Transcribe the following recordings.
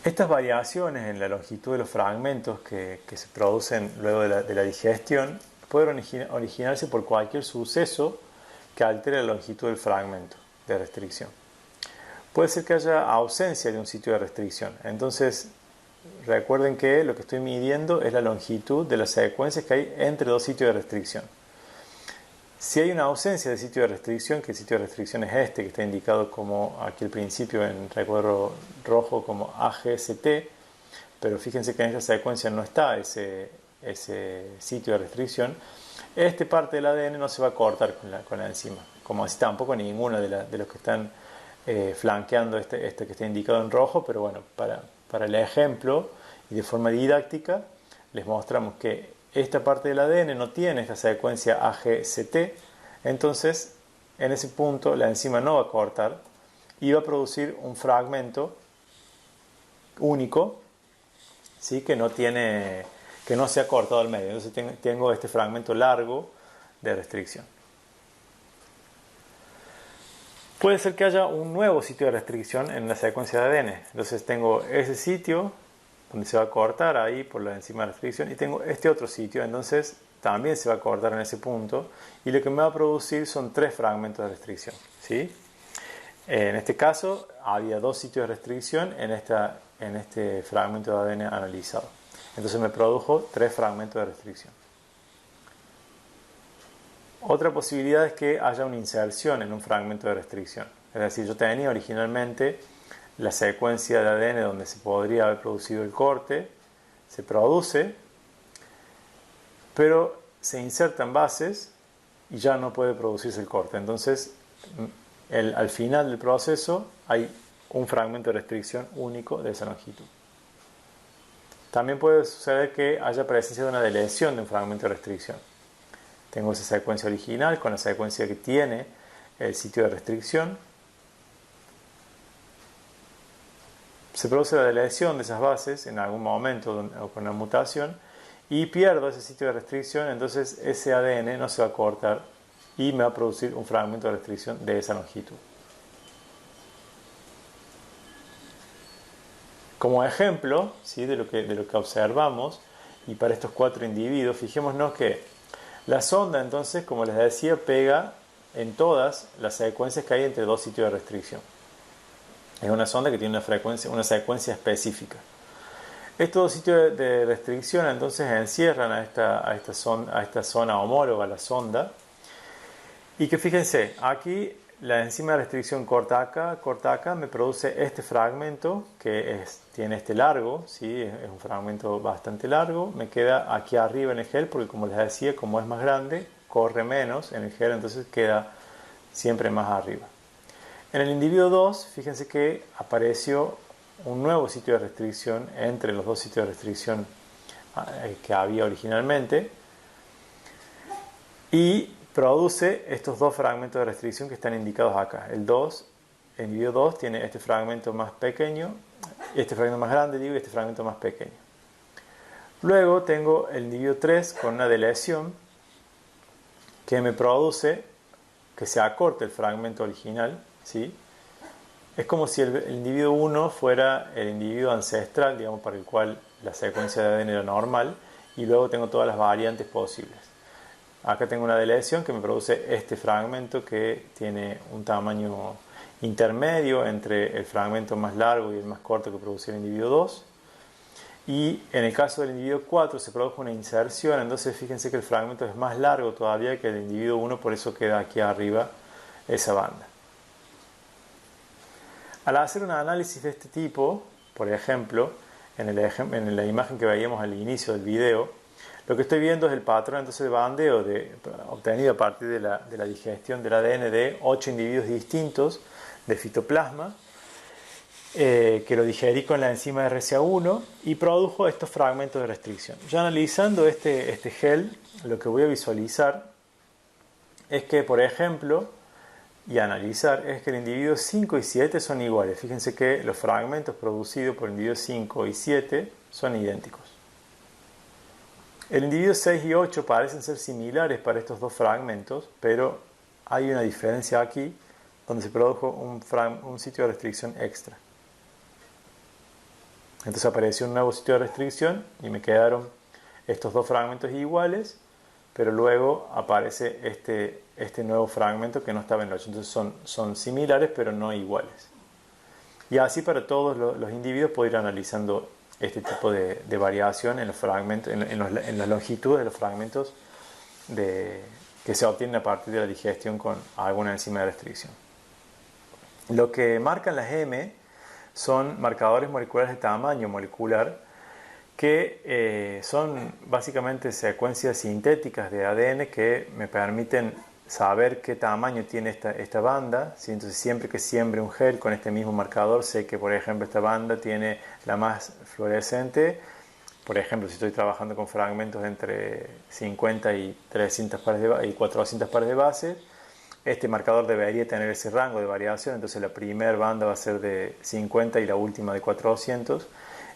Estas variaciones en la longitud de los fragmentos que se producen luego de la digestión pueden originarse por cualquier suceso que altere la longitud del fragmento de restricción. Puede ser que haya ausencia de un sitio de restricción. Entonces, recuerden que lo que estoy midiendo es la longitud de las secuencias que hay entre dos sitios de restricción. Si hay una ausencia de sitio de restricción, que el sitio de restricción es este, que está indicado como aquí al principio en recuadro rojo como AGST, pero fíjense que en esta secuencia no está ese sitio de restricción, esta parte del ADN no se va a cortar con la enzima, como así tampoco ninguna de los que están flanqueando este que está indicado en rojo, pero bueno, para el ejemplo y de forma didáctica les mostramos que esta parte del ADN no tiene esta secuencia AGCT, entonces en ese punto la enzima no va a cortar y va a producir un fragmento único, ¿sí? que no se ha cortado al medio. Entonces tengo este fragmento largo de restricción. Puede ser que haya un nuevo sitio de restricción en la secuencia de ADN. Entonces tengo ese sitio donde se va a cortar ahí por la enzima de restricción y tengo este otro sitio, entonces también se va a cortar en ese punto y lo que me va a producir son 3 fragmentos de restricción, ¿sí? En este caso había 2 sitios de restricción en este fragmento de ADN analizado, entonces me produjo 3 fragmentos de restricción. Otra posibilidad es que haya una inserción en un fragmento de restricción, es decir, yo tenía originalmente la secuencia de ADN donde se podría haber producido el corte, se produce, pero se insertan bases y ya no puede producirse el corte. Entonces, al final del proceso hay un fragmento de restricción único de esa longitud. También puede suceder que haya presencia de una deleción de un fragmento de restricción. Tengo esa secuencia original con la secuencia que tiene el sitio de restricción. Se produce la deleción de esas bases en algún momento o con una mutación y pierdo ese sitio de restricción, entonces ese ADN no se va a cortar y me va a producir un fragmento de restricción de esa longitud. Como ejemplo, ¿sí? de lo que observamos, y para estos 4 individuos, fijémonos que la sonda entonces, como les decía, pega en todas las secuencias que hay entre 2 sitios de restricción. Es una sonda que tiene una secuencia específica. Estos 2 sitios de restricción entonces encierran a esta zona homóloga a la sonda. Y que fíjense, aquí la enzima de restricción corta acá, me produce este fragmento que tiene este largo, ¿sí? Es un fragmento bastante largo. Me queda aquí arriba en el gel porque, como les decía, como es más grande, corre menos en el gel, entonces queda siempre más arriba. En el individuo 2, fíjense que apareció un nuevo sitio de restricción entre los 2 sitios de restricción que había originalmente y produce estos 2 fragmentos de restricción que están indicados acá. El individuo 2 tiene este fragmento más pequeño, este fragmento más grande, y este fragmento más pequeño. Luego tengo el individuo 3 con una deleción que me produce que se acorte el fragmento original, ¿sí? Es como si el individuo 1 fuera el individuo ancestral, digamos, para el cual la secuencia de ADN era normal, y luego tengo todas las variantes posibles. Acá tengo una deleción que me produce este fragmento que tiene un tamaño intermedio entre el fragmento más largo y el más corto que produce el individuo 2. Y en el caso del individuo 4 se produjo una inserción, entonces fíjense que el fragmento es más largo todavía que el individuo 1, por eso queda aquí arriba esa banda. Al hacer un análisis de este tipo, por ejemplo, en la imagen que veíamos al inicio del video, lo que estoy viendo es el patrón entonces de bandeo obtenido a partir de la digestión del ADN de 8 individuos distintos de fitoplasma, que lo digerí con la enzima RCA1 y produjo estos fragmentos de restricción. Ya analizando este gel, lo que voy a visualizar es que, por ejemplo, es que el individuo 5 y 7 son iguales. Fíjense que los fragmentos producidos por el individuo 5 y 7 son idénticos. El individuo 6 y 8 parecen ser similares para estos 2 fragmentos, pero hay una diferencia aquí donde se produjo un sitio de restricción extra. Entonces apareció un nuevo sitio de restricción y me quedaron estos dos fragmentos iguales, pero luego aparece este nuevo fragmento que no estaba en el 8. Entonces son similares pero no iguales. Y así para todos los individuos puedo ir analizando este tipo de variación en los fragmentos, en las longitudes de los fragmentos que se obtienen a partir de la digestión con alguna enzima de restricción. Lo que marcan las M son marcadores moleculares de tamaño molecular que son básicamente secuencias sintéticas de ADN que me permiten saber qué tamaño tiene esta banda. ¿Sí? Entonces siempre que siembre un gel con este mismo marcador, sé que por ejemplo esta banda tiene la más fluorescente. Por ejemplo, si estoy trabajando con fragmentos entre 50 y 300 y 400 pares de bases, este marcador debería tener ese rango de variación. Entonces la primera banda va a ser de 50 y la última de 400.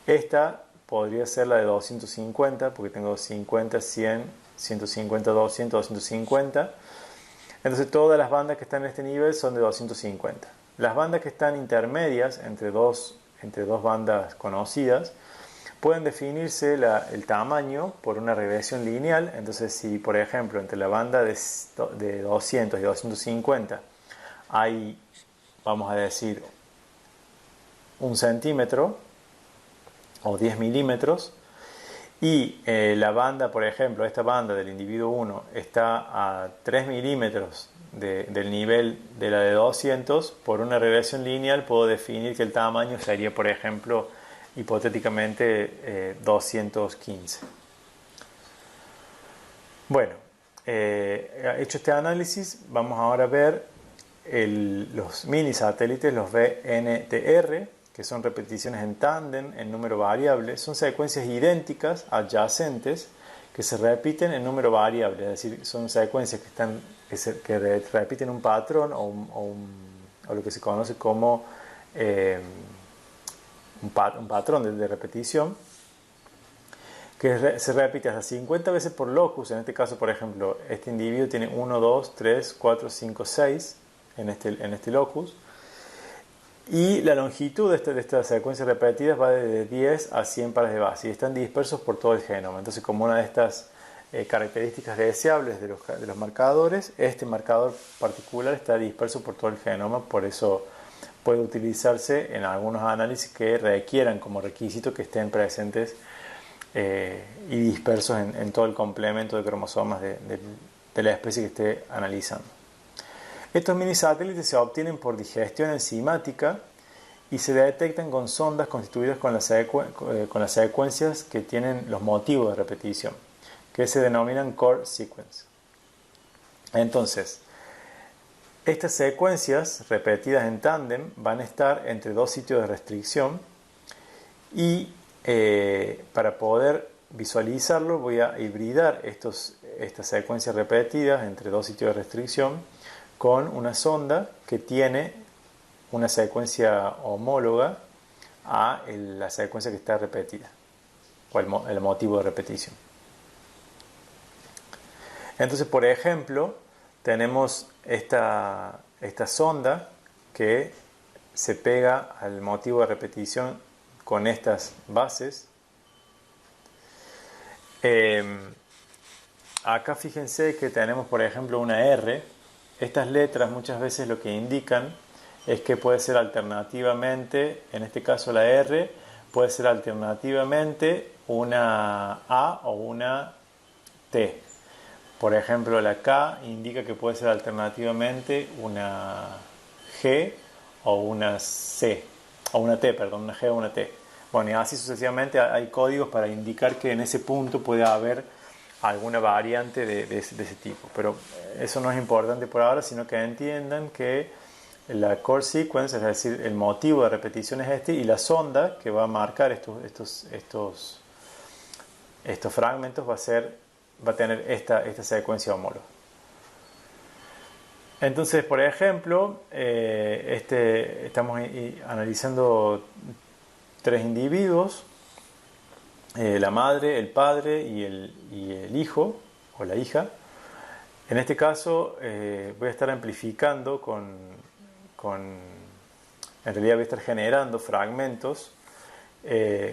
Esta podría ser la de 250 porque tengo 50, 100, 150, 200, 250. Entonces todas las bandas que están en este nivel son de 250. Las bandas que están intermedias entre dos bandas conocidas pueden definirse el tamaño por una regresión lineal. Entonces si por ejemplo entre la banda de 200 y 250 hay, vamos a decir, 1 centímetro o 10 milímetros, y la banda, por ejemplo, esta banda del individuo 1 está a 3 milímetros del nivel de la de 200, por una regresión lineal puedo definir que el tamaño sería, por ejemplo, hipotéticamente 215. Bueno, hecho este análisis, vamos ahora a ver los mini satélites, los VNTR, que son repeticiones en tándem en número variable. Son secuencias idénticas, adyacentes, que se repiten en número variable, es decir, son secuencias que repiten un patrón o lo que se conoce como un patrón de repetición, que se repite hasta 50 veces por locus. En este caso, por ejemplo, este individuo tiene 1, 2, 3, 4, 5, 6 en este locus. Y la longitud de estas secuencias repetidas va de 10 a 100 pares de base y están dispersos por todo el genoma. Entonces, como una de estas características deseables de los marcadores, este marcador particular está disperso por todo el genoma, por eso puede utilizarse en algunos análisis que requieran como requisito que estén presentes y dispersos en todo el complemento de cromosomas de la especie que esté analizando. Estos mini satélites se obtienen por digestión enzimática y se detectan con sondas constituidas con las secuencias que tienen los motivos de repetición, que se denominan core sequence. Entonces, estas secuencias repetidas en tándem van a estar entre dos sitios de restricción y para poder visualizarlo voy a hibridar estas secuencias repetidas entre dos sitios de restricción con una sonda que tiene una secuencia homóloga a la secuencia que está repetida o el motivo de repetición. Entonces, por ejemplo, tenemos esta sonda que se pega al motivo de repetición con estas bases. Acá fíjense que tenemos, por ejemplo, una R. Estas letras muchas veces lo que indican es que puede ser alternativamente, en este caso la R, puede ser alternativamente una A o una T. Por ejemplo, la K indica que puede ser alternativamente una G o una C, o una T, perdón, una G o una T. Bueno, y así sucesivamente hay códigos para indicar que en ese punto puede haber alguna variante de ese tipo. Pero eso no es importante por ahora, sino que entiendan que la core sequence, es decir, el motivo de repetición es este, y la sonda que va a marcar estos fragmentos va a tener esta secuencia homóloga. Entonces, por ejemplo, estamos analizando tres individuos, la madre, el padre y el hijo o la hija. En este caso voy a estar amplificando en realidad voy a estar generando fragmentos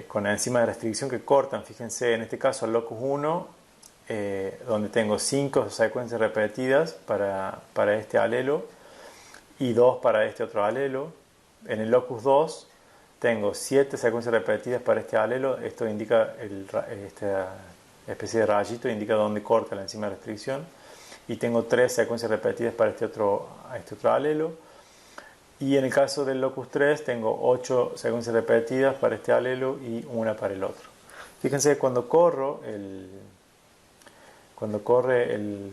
con enzimas de restricción que cortan. Fíjense, en este caso el locus 1, donde tengo 5 secuencias repetidas para este alelo y 2 para este otro alelo. En el locus 2 tengo 7 secuencias repetidas para este alelo. Esto indica, esta especie de rayito indica dónde corta la enzima de restricción. Y tengo 3 secuencias repetidas para este otro alelo. Y en el caso del locus 3 tengo 8 secuencias repetidas para este alelo y una para el otro. Fíjense que cuando corre el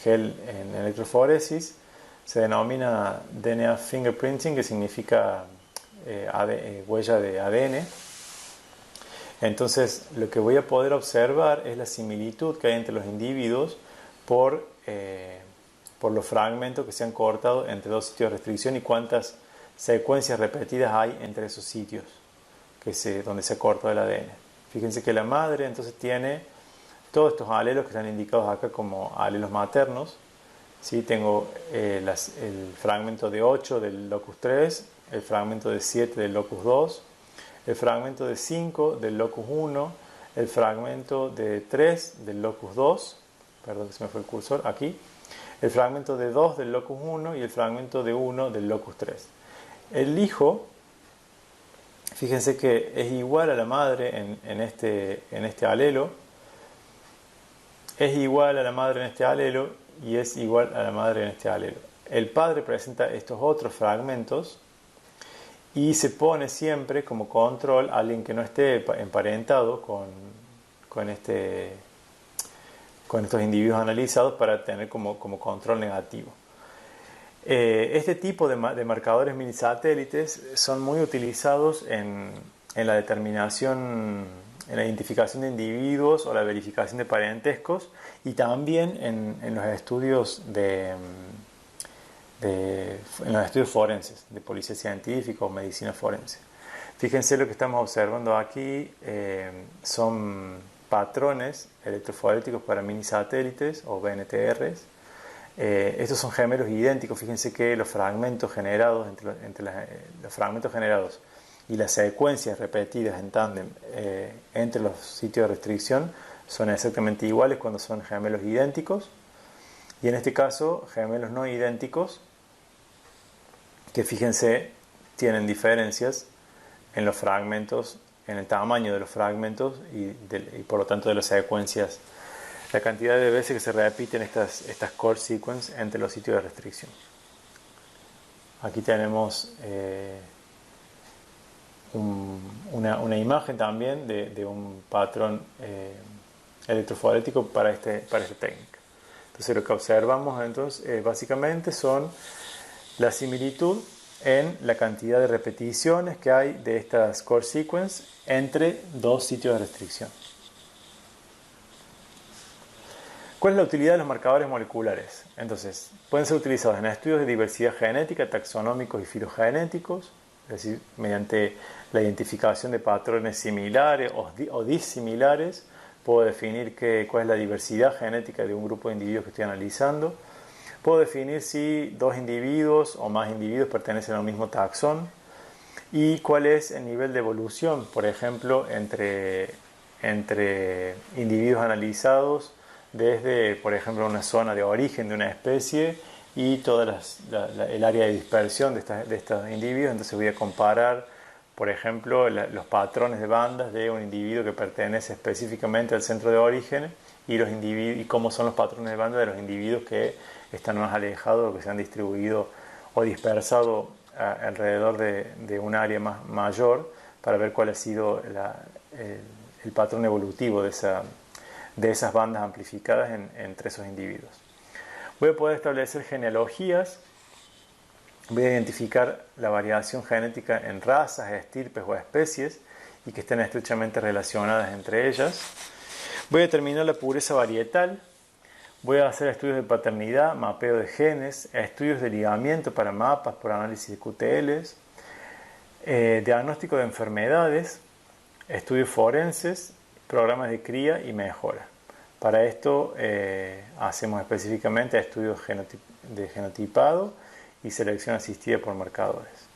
gel en electroforesis, se denomina DNA fingerprinting, que significa huella de ADN. Entonces, lo que voy a poder observar es la similitud que hay entre los individuos por los fragmentos que se han cortado entre 2 sitios de restricción y cuántas secuencias repetidas hay entre esos sitios donde se ha cortado el ADN. Fíjense que la madre entonces tiene todos estos alelos que están indicados acá como alelos maternos. ¿Sí? Tengo el fragmento de 8 del locus 3, el fragmento de 7 del locus 2, el fragmento de 5 del locus 1, el fragmento de 3 del locus 2, perdón que se me fue el cursor, aquí, el fragmento de 2 del locus 1 y el fragmento de 1 del locus 3. El hijo, fíjense que es igual a la madre en este alelo, es igual a la madre en este alelo y es igual a la madre en este alelo. El padre presenta estos otros fragmentos y se pone siempre como control a alguien que no esté emparentado con estos individuos analizados para tener como control negativo. Este tipo de marcadores minisatélites son muy utilizados en la determinación, en la identificación de individuos o la verificación de parentescos y también en los estudios en los estudios forenses, de policía científica o medicina forense. Fíjense lo que estamos observando aquí, son patrones electroforéticos para minisatélites o BNTRs. Estos son gemelos idénticos. Fíjense que los fragmentos generados los fragmentos generados y las secuencias repetidas en tándem entre los sitios de restricción son exactamente iguales cuando son gemelos idénticos, y en este caso gemelos no idénticos, que fíjense tienen diferencias en los fragmentos, en el tamaño de los fragmentos y por lo tanto de las secuencias, la cantidad de veces que se repiten estas core sequence entre los sitios de restricción. Aquí tenemos una imagen también de un patrón electroforético para esta técnica. Entonces lo que observamos entonces básicamente son la similitud en la cantidad de repeticiones que hay de estas core sequence entre 2 sitios de restricción. ¿Cuál es la utilidad de los marcadores moleculares? Entonces, pueden ser utilizados en estudios de diversidad genética, taxonómicos y filogenéticos, es decir, mediante la identificación de patrones similares o disimilares, puedo definir cuál es la diversidad genética de un grupo de individuos que estoy analizando. Puedo definir si 2 individuos o más individuos pertenecen al mismo taxón y cuál es el nivel de evolución, por ejemplo, entre individuos analizados desde, por ejemplo, una zona de origen de una especie y toda el área de dispersión de estos individuos. Entonces voy a comparar, por ejemplo, los patrones de bandas de un individuo que pertenece específicamente al centro de origen y cómo son los patrones de banda de los individuos que están más alejados o que se han distribuido o dispersado alrededor de un área mayor, para ver cuál ha sido el patrón evolutivo de esas bandas amplificadas entre esos individuos. Voy a poder establecer genealogías, voy a identificar la variación genética en razas, estirpes o especies y que estén estrechamente relacionadas entre ellas. Voy a determinar la pureza varietal, voy a hacer estudios de paternidad, mapeo de genes, estudios de ligamiento para mapas por análisis de QTLs, diagnóstico de enfermedades, estudios forenses, programas de cría y mejora. Para esto hacemos específicamente estudios de genotipado y selección asistida por marcadores.